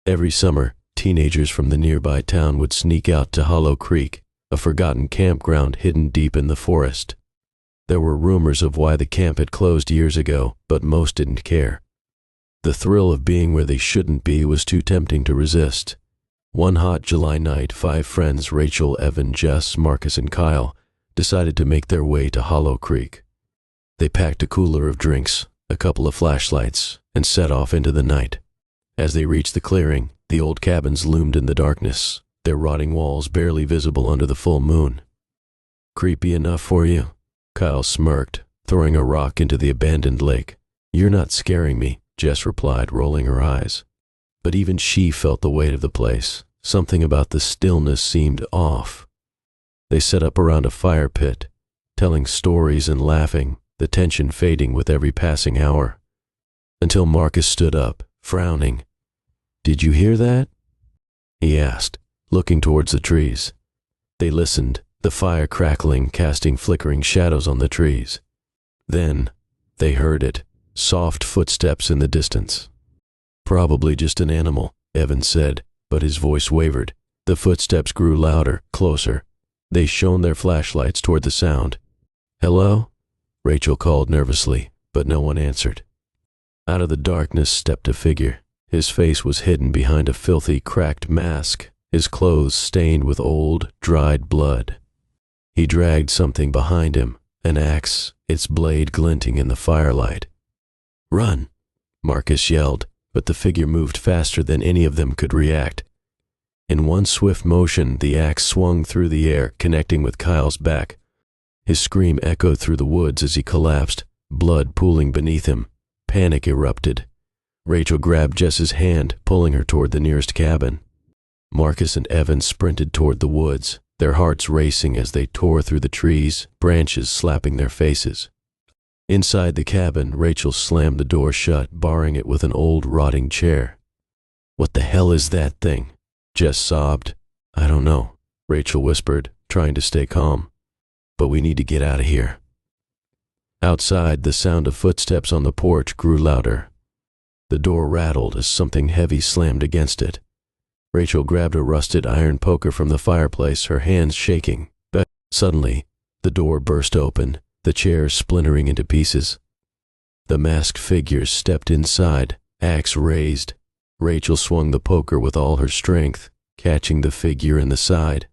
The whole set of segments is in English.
Every summer, teenagers from the nearby town would sneak out to Hollow Creek, a forgotten campground hidden deep in the forest. There were rumors of why the camp had closed years ago, but most didn't care. The thrill of being where they shouldn't be was too tempting to resist. One hot July night, 5 friends, Rachel, Evan, Jess, Marcus, and Kyle, decided to make their way to Hollow Creek. They packed a cooler of drinks, a couple of flashlights, and set off into the night. As they reached the clearing, the old cabins loomed in the darkness, their rotting walls barely visible under the full moon. "Creepy enough for you?" Kyle smirked, throwing a rock into the abandoned lake. "You're not scaring me," Jess replied, rolling her eyes. But even she felt the weight of the place. Something about the stillness seemed off. They set up around a fire pit, telling stories and laughing, the tension fading with every passing hour. Until Marcus stood up, frowning. "Did you hear that?" he asked, looking towards the trees. They listened, the fire crackling, casting flickering shadows on the trees. Then, they heard it, soft footsteps in the distance. "Probably just an animal," Evan said, but his voice wavered. The footsteps grew louder, closer. They shone their flashlights toward the sound. "Hello?" Rachel called nervously, but no one answered. Out of the darkness stepped a figure. His face was hidden behind a filthy, cracked mask, his clothes stained with old, dried blood. He dragged something behind him, an axe, its blade glinting in the firelight. "Run!" Marcus yelled, but the figure moved faster than any of them could react. In one swift motion, the axe swung through the air, connecting with Kyle's back. His scream echoed through the woods as he collapsed, blood pooling beneath him. Panic erupted. Rachel grabbed Jess's hand, pulling her toward the nearest cabin. Marcus and Evan sprinted toward the woods, their hearts racing as they tore through the trees, branches slapping their faces. Inside the cabin, Rachel slammed the door shut, barring it with an old, rotting chair. "What the hell is that thing?" Jess sobbed. "I don't know," Rachel whispered, trying to stay calm. "But we need to get out of here." Outside, the sound of footsteps on the porch grew louder. The door rattled as something heavy slammed against it. Rachel grabbed a rusted iron poker from the fireplace, her hands shaking. But suddenly, the door burst open, the chair splintering into pieces. The masked figure stepped inside, axe raised. Rachel swung the poker with all her strength, catching the figure in the side.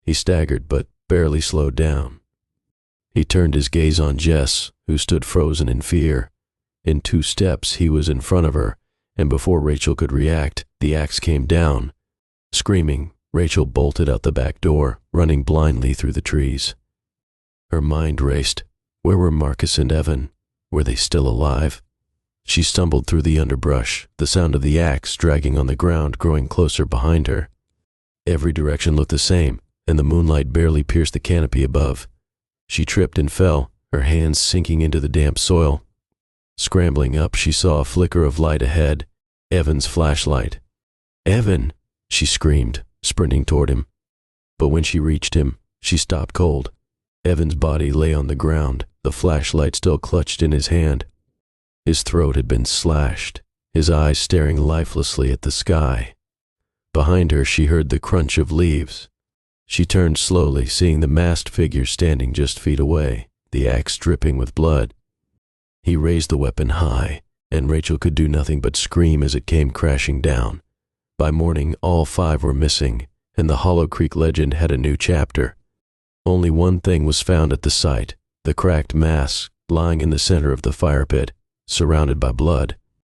He staggered, but barely slowed down. He turned his gaze on Jess, who stood frozen in fear. In 2 steps, he was in front of her, and before Rachel could react, the axe came down. Screaming, Rachel bolted out the back door, running blindly through the trees. Her mind raced. Where were Marcus and Evan? Were they still alive? She stumbled through the underbrush, the sound of the axe dragging on the ground growing closer behind her. Every direction looked the same, and the moonlight barely pierced the canopy above. She tripped and fell, her hands sinking into the damp soil. Scrambling up, she saw a flicker of light ahead, Evan's flashlight. "Evan!" she screamed, sprinting toward him. But when she reached him, she stopped cold. Evan's body lay on the ground, the flashlight still clutched in his hand. His throat had been slashed, his eyes staring lifelessly at the sky. Behind her, she heard the crunch of leaves. She turned slowly, seeing the masked figure standing just feet away, the axe dripping with blood. He raised the weapon high, and Rachel could do nothing but scream as it came crashing down. By morning, all 5 were missing, and the Hollow Creek legend had a new chapter. Only one thing was found at the site, the cracked mask lying in the center of the fire pit, surrounded by blood.